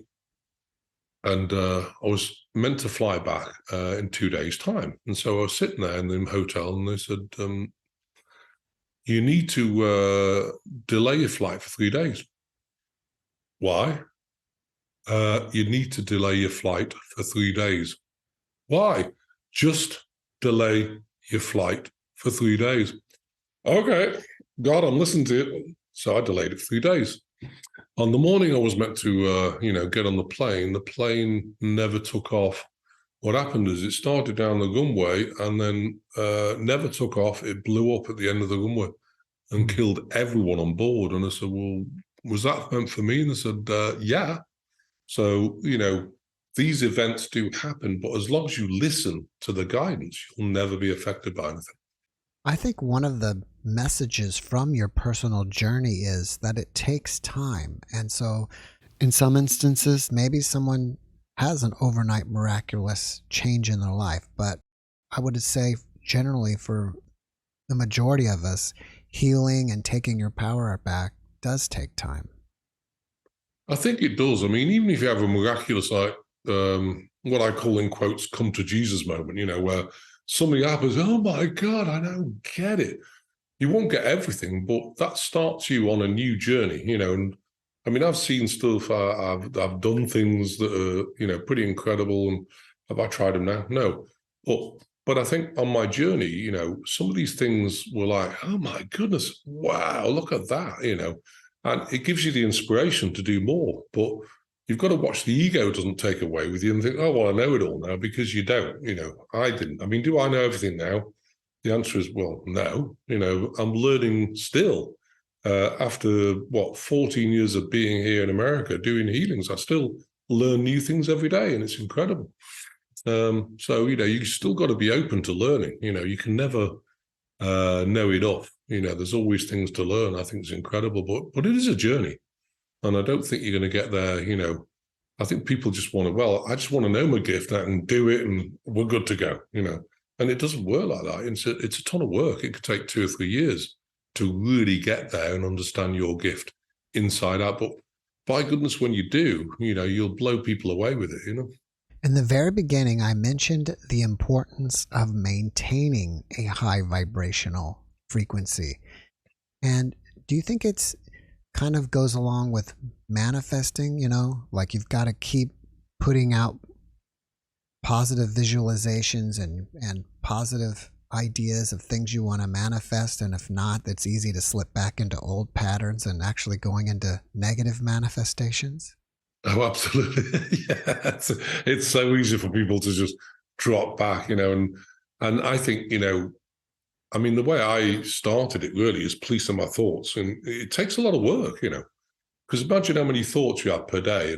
C: and I was meant to fly back in 2 days' time. And so I was sitting there in the hotel, and they said, you need to delay your flight for 3 days. Why? You need to delay your flight for 3 days. Why? Just delay your flight for 3 days. Okay, God, I'm listening to it. So I delayed it for 3 days. On the morning I was meant to, get on the plane never took off. What happened is it started down the runway and then never took off. It blew up at the end of the runway and killed everyone on board. And I said, well, was that meant for me? And they said, yeah. So, these events do happen, but as long as you listen to the guidance, you'll never be affected by anything.
B: I think one of the messages from your personal journey is that it takes time. And so in some instances, maybe someone has an overnight miraculous change in their life. But I would say generally for the majority of us, healing and taking your power back does take time.
C: I think it does. I mean, even if you have a miraculous, like what I call in quotes, come to Jesus moment, where something happens, oh my God, I don't get it. You won't get everything, but that starts you on a new journey, and I mean, I've seen stuff, I've done things that are, pretty incredible. And have I tried them now? No. But I think on my journey, some of these things were like, oh my goodness, wow, look at that, and it gives you the inspiration to do more. But you've got to watch the ego doesn't take away with you and think, oh, well, I know it all now, because you don't, I didn't. I mean, do I know everything now? The answer is, well, no, I'm learning still. After 14 years of being here in America doing healings, I still learn new things every day, and it's incredible. So, you still got to be open to learning. You can never know enough. There's always things to learn. I think it's incredible, but it is a journey. And I don't think you're going to get there, I think people just want to, well, I just want to know my gift and do it and we're good to go, And it doesn't work like that. It's a ton of work. It could take 2 or 3 years to really get there and understand your gift inside out. But by goodness, when you do, you'll blow people away with it,
B: In the very beginning, I mentioned the importance of maintaining a high vibrational frequency. And do you think it's kind of goes along with manifesting, like you've got to keep putting out positive visualizations and positive ideas of things you want to manifest, and if not, it's easy to slip back into old patterns and actually going into negative manifestations?
C: Oh, absolutely. Yeah, it's so easy for people to just drop back, and I think, I mean, the way I started it really is policing my thoughts, and it takes a lot of work, because imagine how many thoughts you have per day,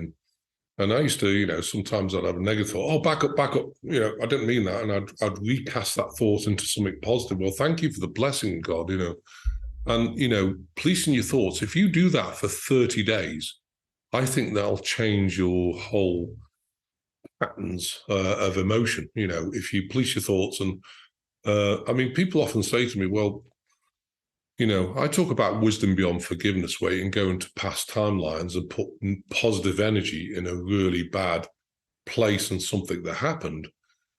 C: and I used to, sometimes I'd have a negative thought. Oh, back up. I didn't mean that. And I'd recast that thought into something positive. Well, thank you for the blessing, God, And, policing your thoughts, if you do that for 30 days, I think that'll change your whole patterns of emotion, if you police your thoughts. And, I mean, people often say to me, well, I talk about wisdom beyond forgiveness, where you can go into past timelines and put positive energy in a really bad place and something that happened,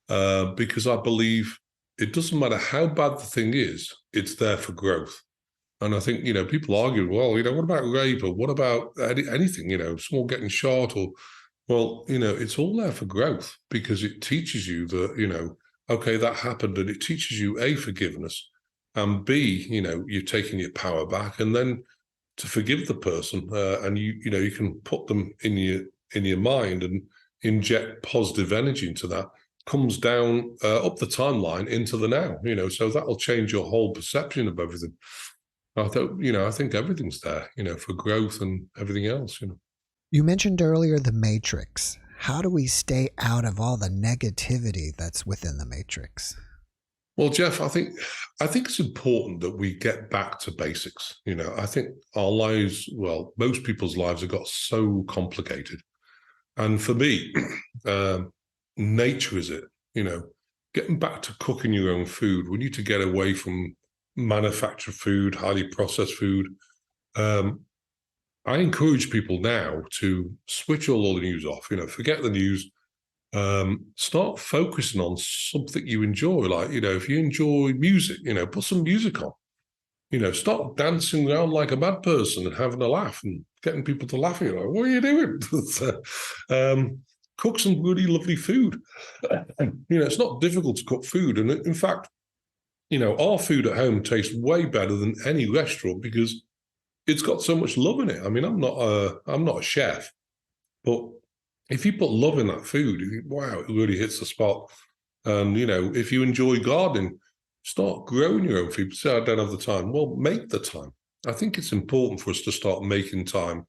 C: because I believe it doesn't matter how bad the thing is, it's there for growth. And I think, people argue, well, what about rape, or what about anything, someone getting shot, or, well, it's all there for growth, because it teaches you that, okay, that happened, and it teaches you A, forgiveness, and B, you're taking your power back, and then to forgive the person, and you can put them in in your mind and inject positive energy into that, comes down up the timeline into the now, so that'll change your whole perception of everything. I think everything's there, for growth and everything else,
B: You mentioned earlier the matrix. How do we stay out of all the negativity that's within the matrix?
C: Well, Jeff, I think it's important that we get back to basics. I think our lives, well, most people's lives have got so complicated. And for me, nature is it, getting back to cooking your own food. We need to get away from manufactured food, highly processed food. I encourage people now to switch all the news off, forget the news. Start focusing on something you enjoy. Like, if you enjoy music, put some music on. Start dancing around like a mad person and having a laugh and getting people to laugh at you. Like, what are you doing? Cook some really lovely food. It's not difficult to cook food. And in fact, our food at home tastes way better than any restaurant because it's got so much love in it. I mean, I'm not a chef, but if you put love in that food, you think, wow, it really hits the spot. And, if you enjoy gardening, start growing your own food. Say, I don't have the time. Well, make the time. I think it's important for us to start making time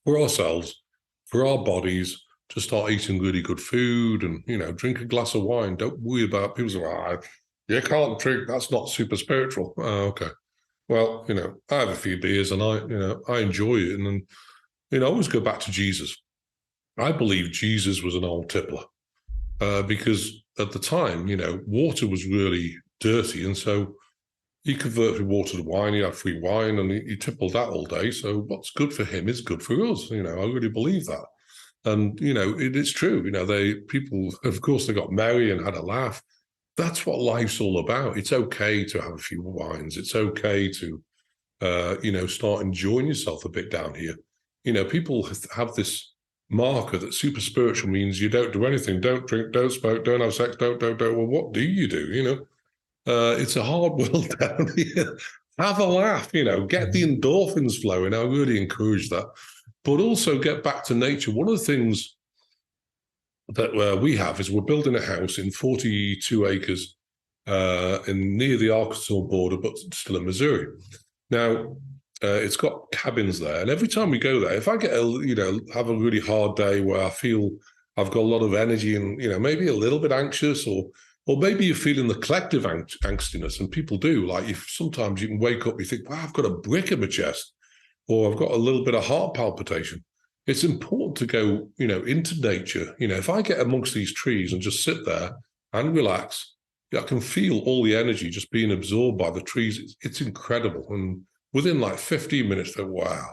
C: for ourselves, for our bodies, to start eating really good food and, drink a glass of wine. Don't worry about people saying, you can't drink. That's not super spiritual. Okay. Well, I have a few beers and I enjoy it. And then, I always go back to Jesus. I believe Jesus was an old tippler because at the time, water was really dirty. And so he converted water to wine. He had free wine and he tippled that all day. So what's good for him is good for us. I really believe that. And, it's true. People, of course, they got merry and had a laugh. That's what life's all about. It's okay to have a few wines. It's okay to, start enjoying yourself a bit down here. People have this marker that super spiritual means you don't do anything, don't drink, don't smoke, don't have sex, don't. Well, what do you do? It's a hard world down here. Have a laugh, get the endorphins flowing. I really encourage that. But also get back to nature. One of the things that we have is we're building a house in 42 acres near the Arkansas border, but still in Missouri. Now, it's got cabins there. And every time we go there, if I get have a really hard day where I feel I've got a lot of energy and, maybe a little bit anxious or maybe you're feeling the collective angstiness, and people do. Like sometimes you can wake up, you think, wow, I've got a brick in my chest or I've got a little bit of heart palpitation. It's important to go, into nature. If I get amongst these trees and just sit there and relax, I can feel all the energy just being absorbed by the trees. It's incredible. And within like 15 minutes, they're, wow,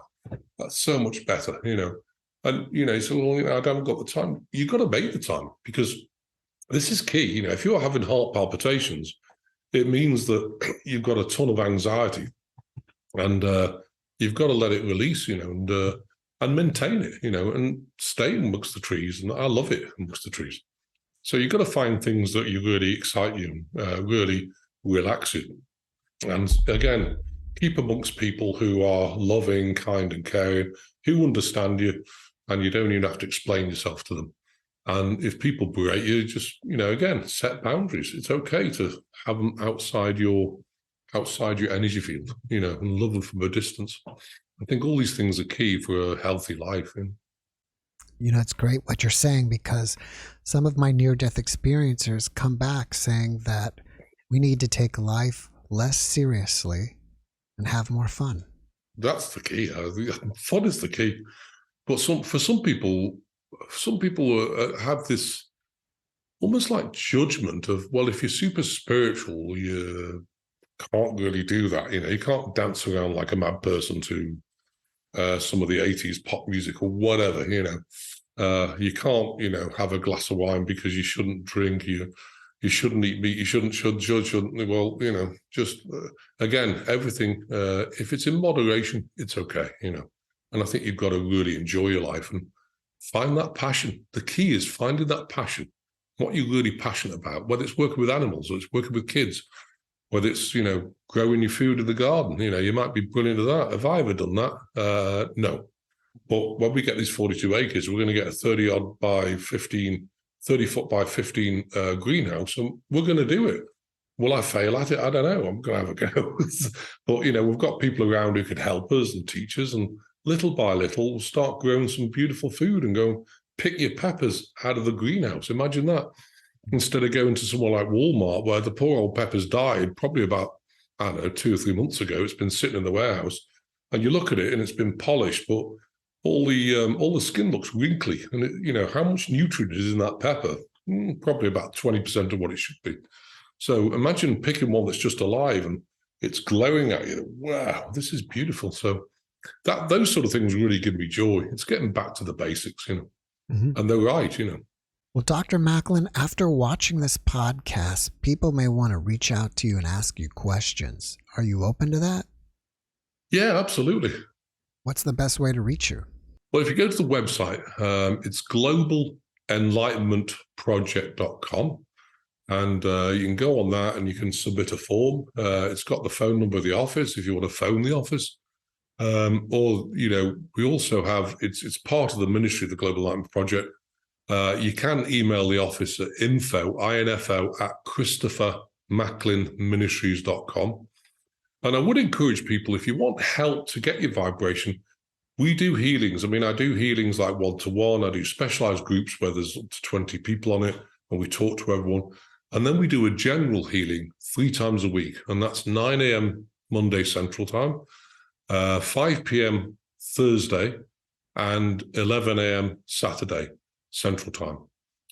C: that's so much better, And, so, well, I haven't got the time. You've got to make the time because this is key. If you're having heart palpitations, it means that you've got a ton of anxiety and you've got to let it release, and maintain it, and stay amongst the trees. And I love it amongst the trees. So you've got to find things that you really excite you, really relax you. And again, keep amongst people who are loving, kind, and caring, who understand you, and you don't even have to explain yourself to them. And if people berate you, just, again, set boundaries. It's okay to have them outside your energy field, and love them from a distance. I think all these things are key for a healthy life.
B: It's great what you're saying, because some of my near-death experiencers come back saying that we need to take life less seriously and have more fun.
C: That's the key. Fun is the key. But for some people have this almost like judgment of, well, if you're super spiritual, you can't really do that. You can't dance around like a mad person to some of the 80s pop music or whatever. You can't, have a glass of wine because you shouldn't drink. You shouldn't eat meat. You shouldn't. Well, just again, everything. If it's in moderation, it's okay. And I think you've got to really enjoy your life and find that passion. The key is finding that passion. What you're really passionate about, whether it's working with animals or it's working with kids, whether it's, growing your food in the garden. You might be brilliant at that. Have I ever done that? No. But when we get these 42 acres, we're going to get a 30 foot by 15 greenhouse, and we're going to do it. Will I fail at it? I don't know. I'm going to have a go. But, we've got people around who can help us and teach us, and little by little, we'll start growing some beautiful food and go pick your peppers out of the greenhouse. Imagine that. Instead of going to somewhere like Walmart, where the poor old peppers died probably about, 2 or 3 months ago. It's been sitting in the warehouse, and you look at it and it's been polished, but all the skin looks wrinkly. And how much nutrient is in that pepper? Probably about 20% of what it should be. So imagine picking one that's just alive and it's glowing at you. Wow, this is beautiful. So those sort of things really give me joy. It's getting back to the basics,
B: Mm-hmm.
C: And they're right,
B: Well, Dr. Macklin, after watching this podcast, people may want to reach out to you and ask you questions. Are you open to that?
C: Yeah, absolutely.
B: What's the best way to reach you?
C: Well, if you go to the website, it's globalenlightenmentproject.com. And you can go on that and you can submit a form. It's got the phone number of the office if you want to phone the office. Or, we also have, it's part of the ministry of the Global Enlightenment Project. You can email the office at info at ChristopherMacklinMinistries.com. And I would encourage people, if you want help to get your vibration, we do healings. I do healings like one-to-one. I do specialized groups where there's up to 20 people on it, and we talk to everyone. And then we do a general healing 3 times a week, and that's 9 a.m. Monday Central Time, 5 p.m. Thursday, and 11 a.m. Saturday Central Time.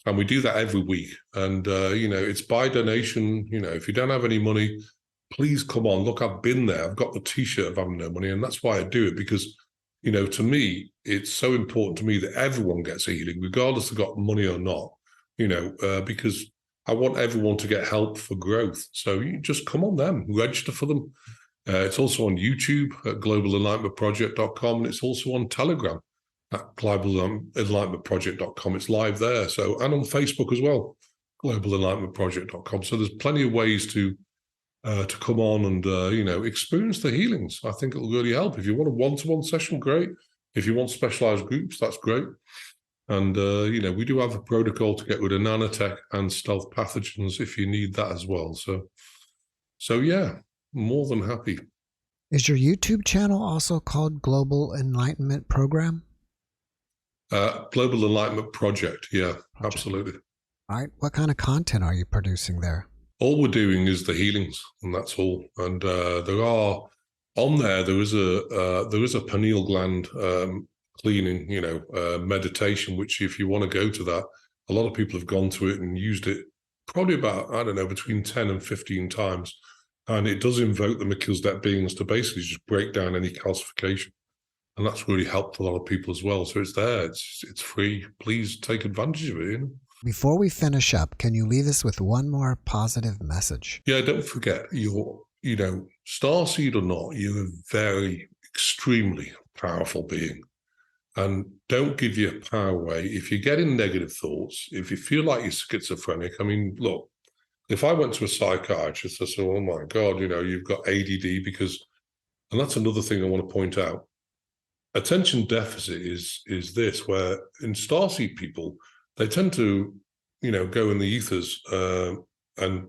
C: And we do that every week. And, it's by donation. If you don't have any money, please come on. Look, I've been there. I've got the T-shirt of having no money, and that's why I do it, because, to me, it's so important to me that everyone gets a healing, regardless of got money or not, because I want everyone to get help for growth. So you just come on them, register for them. It's also on YouTube at globalenlightenmentproject.com, and it's also on Telegram at globalenlightenmentproject.com. It's live there. So, and on Facebook as well, globalenlightenmentproject.com. So there's plenty of ways to come on and, experience the healings. I think it'll really help. If you want a one-to-one session, great. If you want specialized groups, that's great. And, we do have a protocol to get rid of nanotech and stealth pathogens if you need that as well. So yeah, more than happy.
B: Is your YouTube channel also called Global Enlightenment Program?
C: Global Enlightenment Project. Yeah, absolutely.
B: All right. What kind of content are you producing there?
C: All we're doing is the healings, and that's all. And there is a pineal gland cleaning, meditation, which if you want to go to that, a lot of people have gone to it and used it probably about, between 10 and 15 times. And it does invoke the Melchizedek beings to basically just break down any calcification. And that's really helped a lot of people as well. So it's there, it's free. Please take advantage of it.
B: Before we finish up, can you leave us with one more positive message?
C: Yeah, don't forget, you're, starseed or not, you're a very, extremely powerful being. And don't give your power away. If you're getting negative thoughts, if you feel like you're schizophrenic, look, if I went to a psychiatrist, I said, oh my God, you've got ADD because, and that's another thing I want to point out. Attention deficit is this, where in starseed people, they tend to, go in the ethers and,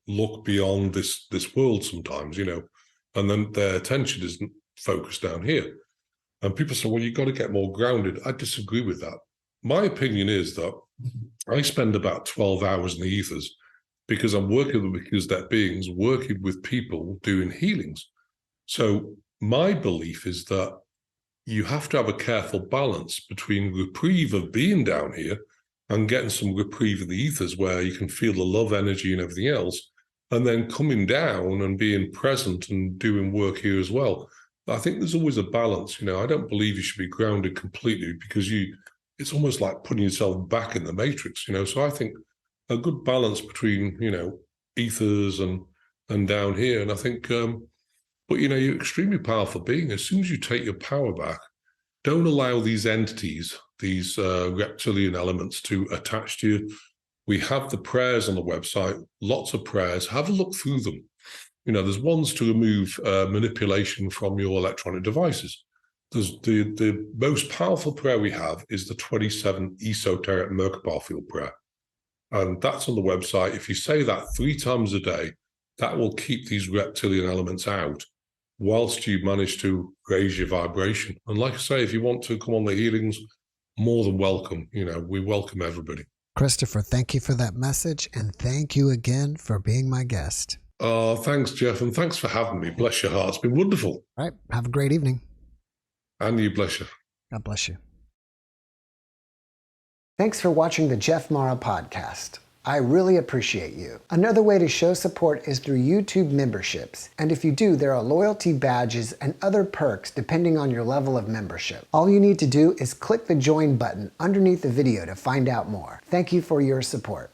C: look beyond this world sometimes, and then their attention isn't focused down here. And people say, well, you've got to get more grounded. I disagree with that. My opinion is that I spend about 12 hours in the ethers because I'm working with Melchizedek beings, working with people doing healings. So my belief is that you have to have a careful balance between reprieve of being down here and getting some reprieve of the ethers where you can feel the love energy and everything else, and then coming down and being present and doing work here as well. I think there's always a balance. I don't believe you should be grounded completely because it's almost like putting yourself back in the matrix, So I think a good balance between, ethers and down here. And I think, but you're extremely powerful being. As soon as you take your power back, don't allow these entities, these reptilian elements to attach to you. We have the prayers on the website, lots of prayers. Have a look through them. There's ones to remove manipulation from your electronic devices. the most powerful prayer we have is the 27 esoteric Merkabah field prayer. And that's on the website. If you say that 3 times a day, that will keep these reptilian elements out whilst you manage to raise your vibration. And like I say, if you want to come on the healings, more than welcome. We welcome everybody.
B: Christopher, thank you for that message. And thank you again for being my guest.
C: Thanks, Jeff. And thanks for having me. Bless your heart. It's been wonderful.
B: All right. Have a great evening.
C: And you, bless you.
B: God bless you. Thanks for watching the JeffMara podcast. I really appreciate you. Another way to show support is through YouTube memberships. And if you do, there are loyalty badges and other perks depending on your level of membership. All you need to do is click the join button underneath the video to find out more. Thank you for your support.